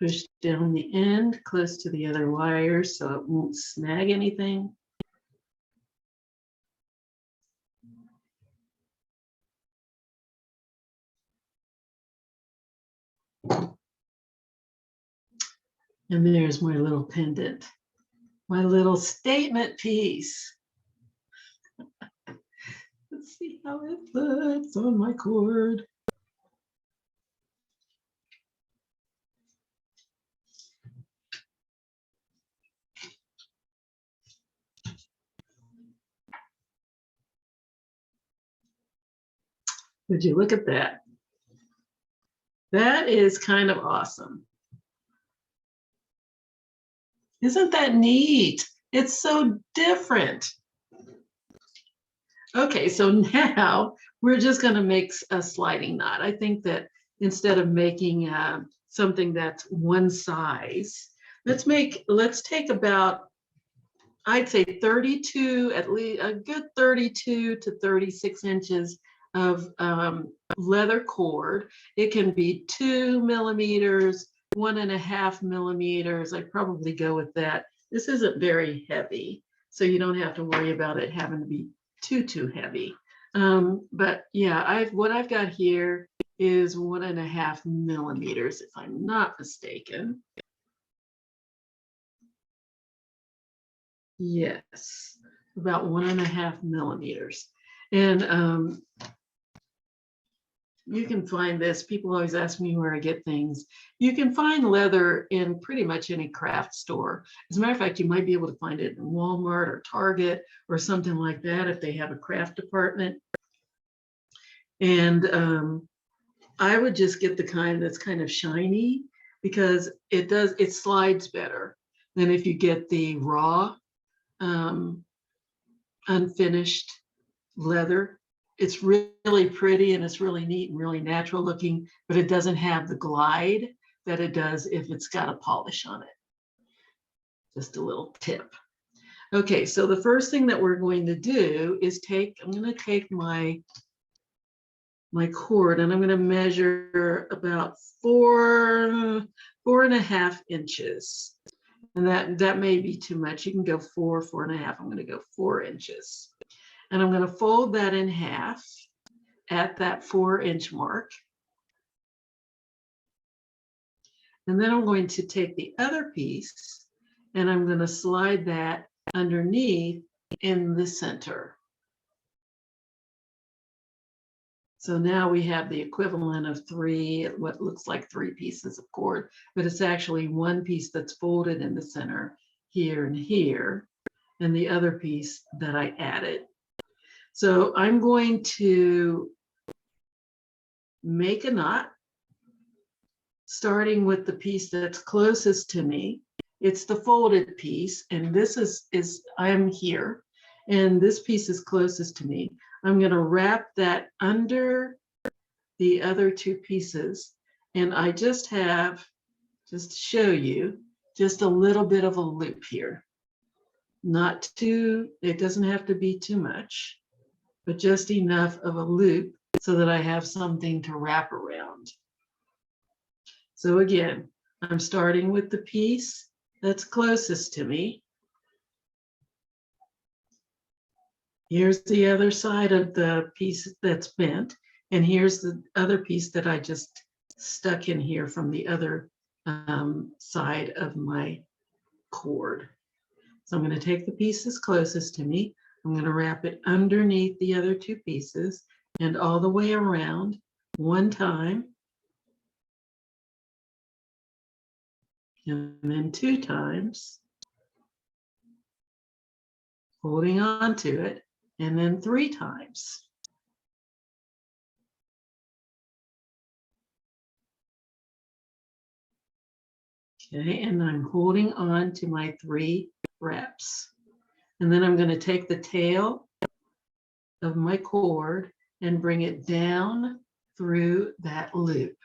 push down the end close to the other wires so it won't snag anything. And there's my little pendant, my little statement piece. Let's see how it looks on my cord. Would you look at that? That is kind of awesome. Isn't that neat? It's so different. Okay, so now we're just going to make a sliding knot. I think that instead of making something that's one size, let's take about, I'd say 32, at least a good 32 to 36 inches of leather cord. It can be 2 millimeters, 1.5 millimeters. I'd probably go with that. This isn't very heavy, so you don't have to worry about it having to be too heavy. But yeah, what I've got here is 1.5 millimeters, if I'm not mistaken. Yes, about 1.5 millimeters. And you can find this. People always ask me where I get things. You can find leather in pretty much any craft store. As a matter of fact, you might be able to find it in Walmart or Target or something like that if they have a craft department. And I would just get the kind that's kind of shiny because it slides better than if you get the raw, unfinished leather. It's really pretty and it's really neat and really natural looking, but it doesn't have the glide that it does if it's got a polish on it. Just a little tip. Okay, so the first thing that we're going to do is I'm going to take my cord and I'm going to measure about 4.5 inches. And that may be too much. You can go 4.5. I'm going to go 4 inches. And I'm going to fold that in half at that 4-inch mark. And then I'm going to take the other piece and I'm going to slide that underneath in the center. So now we have the equivalent of what looks like 3 pieces of cord, but it's actually one piece that's folded in the center here and here, and the other piece that I added. So I'm going to make a knot, starting with the piece that's closest to me. It's the folded piece, and this is I'm here, and this piece is closest to me. I'm going to wrap that under the other 2 pieces, and I just to show you, just a little bit of a loop here. It doesn't have to be too much, but just enough of a loop so that I have something to wrap around. So again, I'm starting with the piece that's closest to me. Here's the other side of the piece that's bent, and here's the other piece that I just stuck in here from the other side of my cord. So I'm going to take the pieces closest to me. I'm going to wrap it underneath the other two pieces and all the way around one time, and then two times, holding on to it, and then three times. Okay, and I'm holding on to my three wraps. And then I'm going to take the tail of my cord and bring it down through that loop.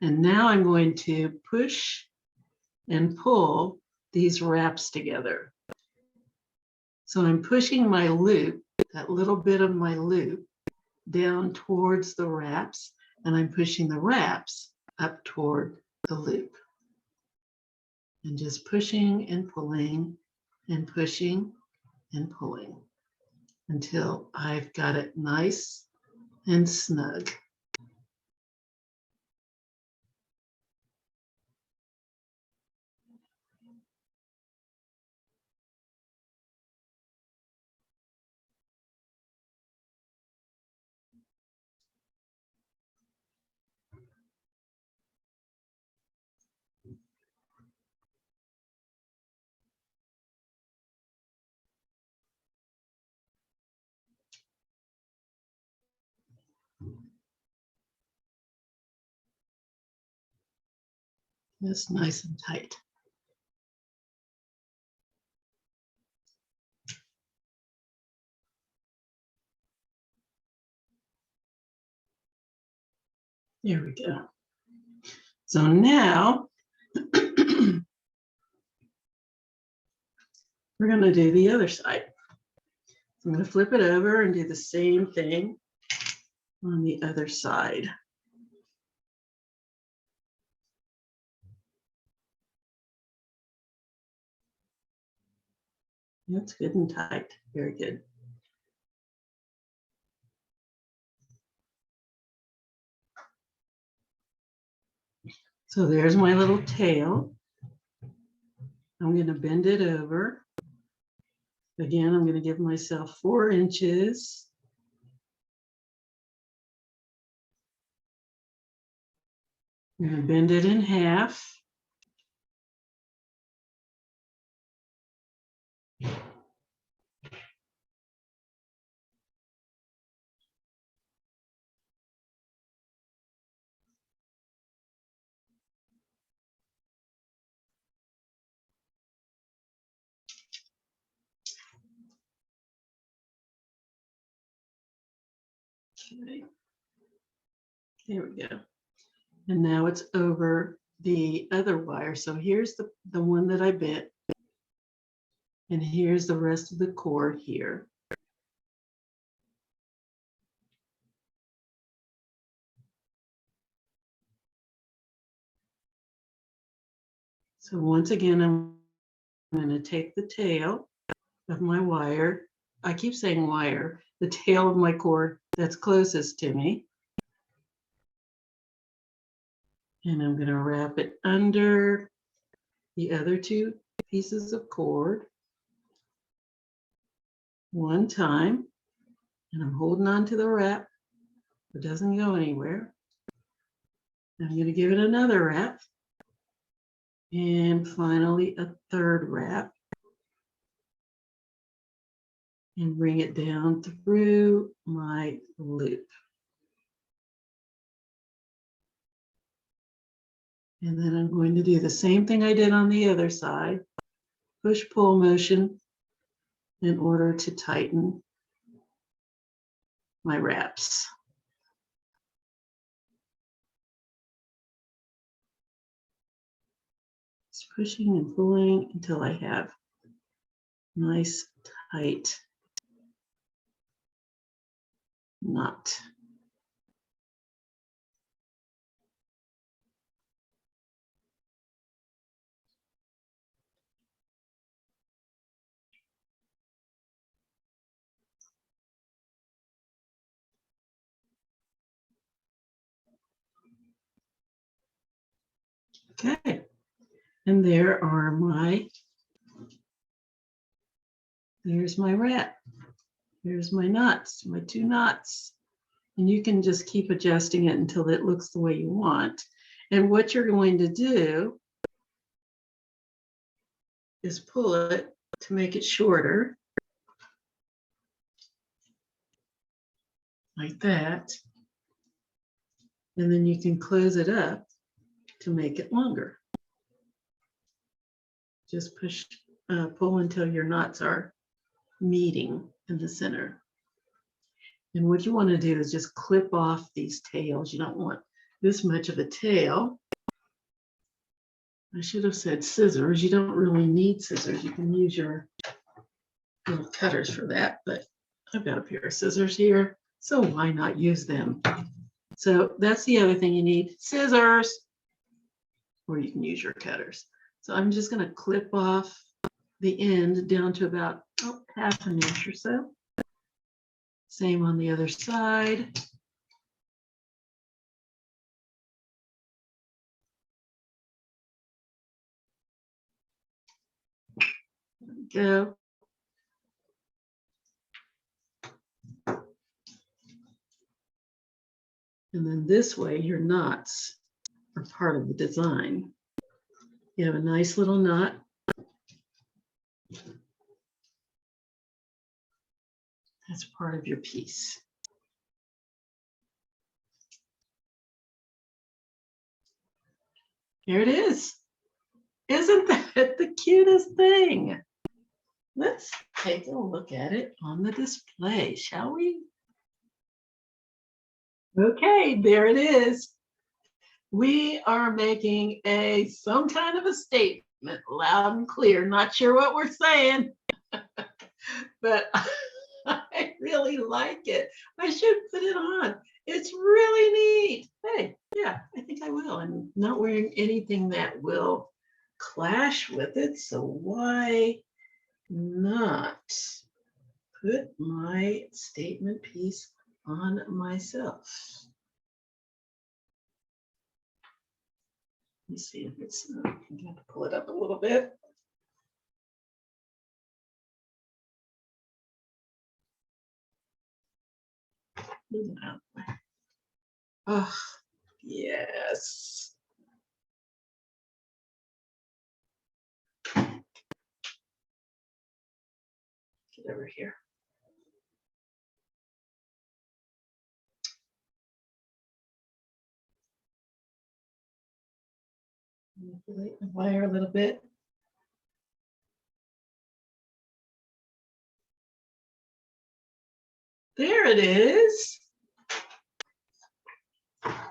And now I'm going to push and pull these wraps together. So I'm pushing my loop, that little bit of my loop, down towards the wraps, and I'm pushing the wraps up toward the loop. And just pushing and pulling and pushing and pulling until I've got it nice and snug. That's nice and tight. There we go. So now we're going to do the other side. I'm going to flip it over and do the same thing on the other side. That's good and tight. Very good. So there's my little tail. I'm going to bend it over. Again, I'm going to give myself 4 inches. I'm going to bend it in half. Okay. There we go. And now it's over the other wire. So here's the one that I bent. And here's the rest of the cord here. So once again, I'm going to take the tail of my wire. I keep saying wire, the tail of my cord that's closest to me. And I'm going to wrap it under the other 2 pieces of cord one time. And I'm holding on to the wrap. It doesn't go anywhere. I'm going to give it another wrap. And finally, a third wrap. And bring it down through my loop. And then I'm going to do the same thing I did on the other side. Push-pull motion in order to tighten my wraps. Just pushing and pulling until I have nice, tight knot. Okay, and there's my rat. There's my knots, my 2 knots. And you can just keep adjusting it until it looks the way you want. And what you're going to do is pull it to make it shorter, like that. And then you can close it up to make it longer. Just push, pull until your knots are meeting in the center. And what you want to do is just clip off these tails. You don't want this much of a tail. I should have said scissors. You don't really need scissors. You can use your little cutters for that, but I've got a pair of scissors here, so why not use them? So that's the other thing you need, scissors, or you can use your cutters. So I'm just going to clip off the end down to about half an inch or so. Same on the other side. There we go. And then this way, your knots are part of the design. You have a nice little knot. That's part of your piece. Here it is. Isn't that the cutest thing? Let's take a look at it on the display, shall we? Okay, there it is. We are making some kind of a statement, loud and clear. Not sure what we're saying, but I really like it. I should put it on. It's really neat. Hey, yeah, I think I will. I'm not wearing anything that will clash with it, so why not put my statement piece on myself? Let me see if it's, I'm going to have to pull it up a little bit. Oh, yes. Get over here. Manipulate the wire a little bit. There it is. I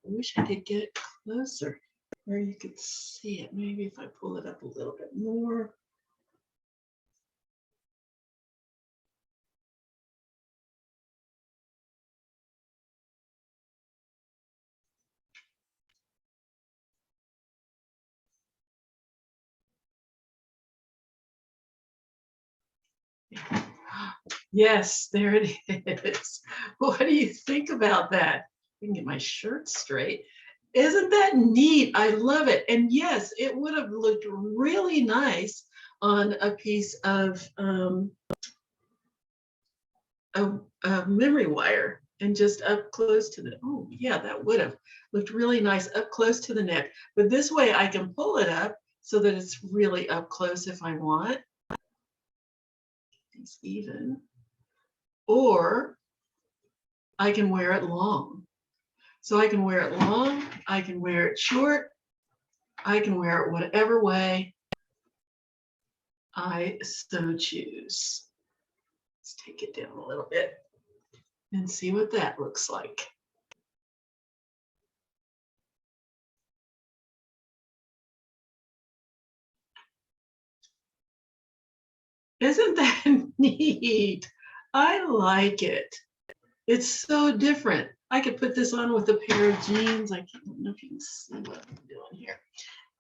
wish I could get closer where you could see it. Maybe if I pull it up a little bit more. Yes, there it is. What do you think about that? I can get my shirt straight. Isn't that neat? I love it. And yes, it would have looked really nice on a piece of a memory wire and just up close to the, oh yeah, that would have looked really nice up close to the neck. But this way I can pull it up so that it's really up close if I want. It's even. Or I can wear it long. So I can wear it long, I can wear it short, I can wear it whatever way I so choose. Let's take it down a little bit and see what that looks like. Isn't that neat? I like it. It's so different. I could put this on with a pair of jeans. I don't know if you can see what I'm doing here.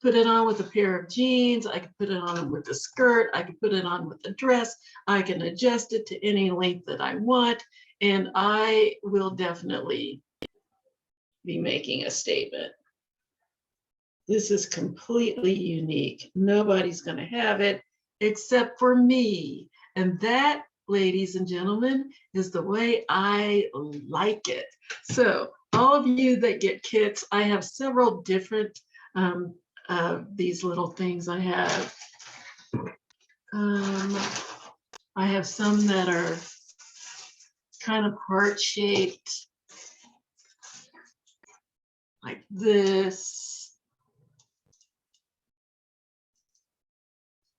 Put it on with a pair of jeans. I could put it on with a skirt. I could put it on with a dress. I can adjust it to any length that I want. And I will definitely be making a statement. This is completely unique. Nobody's going to have it except for me. And that, ladies and gentlemen, is the way I like it. So all of you that get kits, I have several different these little things. I have some that are kind of heart-shaped like this.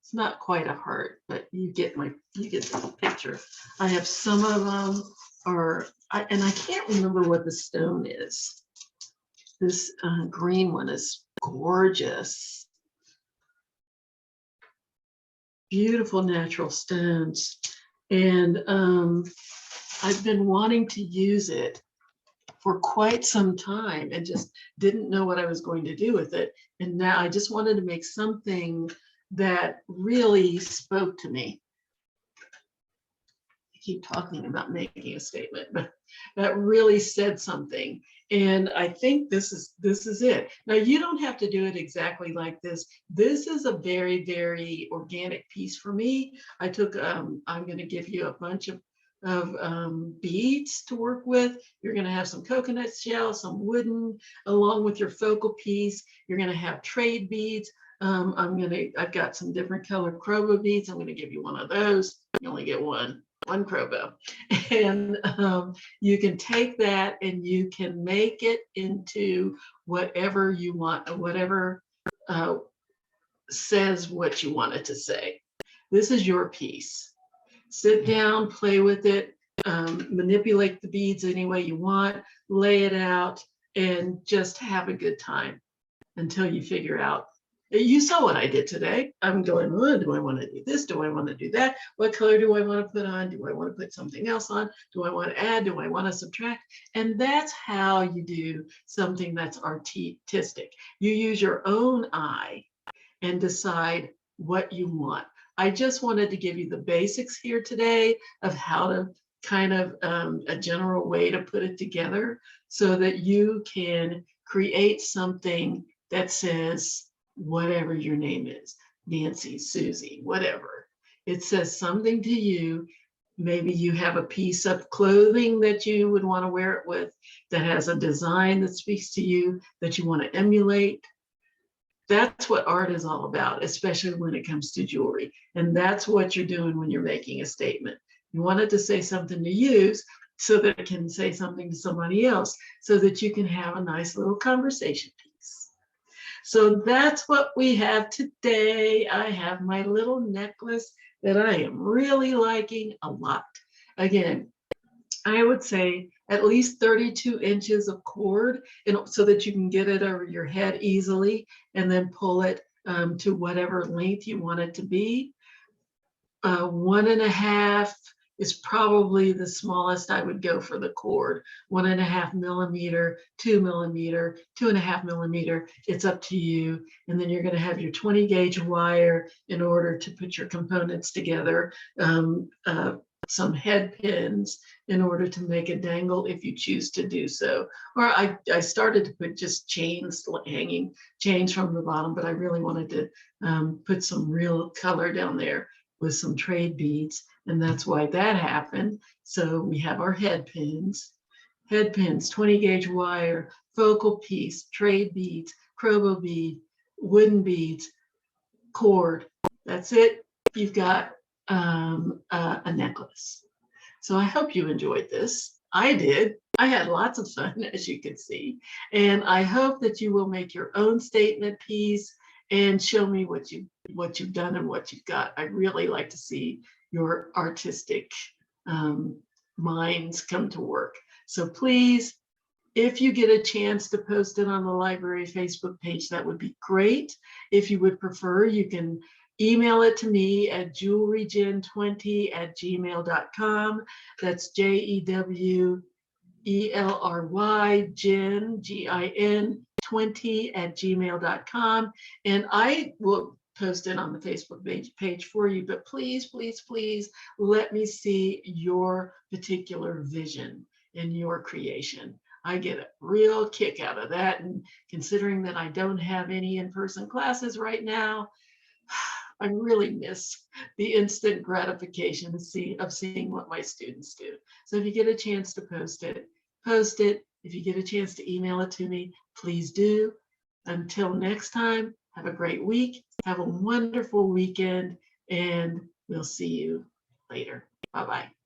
It's not quite a heart, but you get the picture. I have some of them and I can't remember what the stone is. This green one is gorgeous. Beautiful natural stones. And I've been wanting to use it for quite some time and just didn't know what I was going to do with it. And now I just wanted to make something that really spoke to me. I keep talking about making a statement, but that really said something. And I think this is it. Now, you don't have to do it exactly like this. This is a very, very organic piece for me. I took, I'm going to give you a bunch of beads to work with. You're going to have some coconut shell, some wooden, along with your focal piece. You're going to have trade beads. I've got some different colored Crobo beads. I'm going to give you one of those. You only get one Crobo. And you can take that and you can make it into whatever you want, or whatever says what you want it to say. This is your piece. Sit down, play with it, manipulate the beads any way you want, lay it out, and just have a good time until you figure out. You saw what I did today. I'm going, oh, do I want to do this? Do I want to do that? What color do I want to put on? Do I want to put something else on? Do I want to add? Do I want to subtract? And that's how you do something that's artistic. You use your own eye and decide what you want. I just wanted to give you the basics here today of how to kind of a general way to put it together so that you can create something that says whatever your name is, Nancy, Susie, whatever. It says something to you. Maybe you have a piece of clothing that you would want to wear it with that has a design that speaks to you that you want to emulate. That's what art is all about, especially when it comes to jewelry. And that's what you're doing when you're making a statement. You want it to say something to you so that it can say something to somebody else, so that you can have a nice little conversation piece. So that's what we have today. I have my little necklace that I am really liking a lot. Again, I would say at least 32 inches of cord, so that you can get it over your head easily and then pull it to whatever length you want it to be. 1.5 is probably the smallest I would go for the cord. 1.5 millimeter, 2 millimeter, 2.5 millimeter. It's up to you. And then you're going to have your 20 gauge wire in order to put your components together. Some head pins in order to make a dangle if you choose to do so. Or I started to put just chains, hanging chains from the bottom, but I really wanted to put some real color down there with some trade beads, and that's why that happened. So we have our head pins, 20 gauge wire, focal piece, trade beads, Crobo bead, wooden beads, cord. That's it. You've got a necklace. So I hope you enjoyed this. I did. I had lots of fun, as you can see. And I hope that you will make your own statement piece and show me what you've done and what you've got. I really like to see your artistic minds come to work. So please, if you get a chance to post it on the library Facebook page, that would be great. If you would prefer, you can email it to me at jewelrygen20@gmail.com. That's JEWELRY Gin, GIN 20@gmail.com. And I will post it on the Facebook page for you, but please, please, please let me see your particular vision and your creation. I get a real kick out of that. And considering that I don't have any in-person classes right now, I really miss the instant gratification of seeing what my students do. So if you get a chance to post it, post it. If you get a chance to email it to me, please do. Until next time, have a great week. Have a wonderful weekend, and we'll see you later. Bye-bye.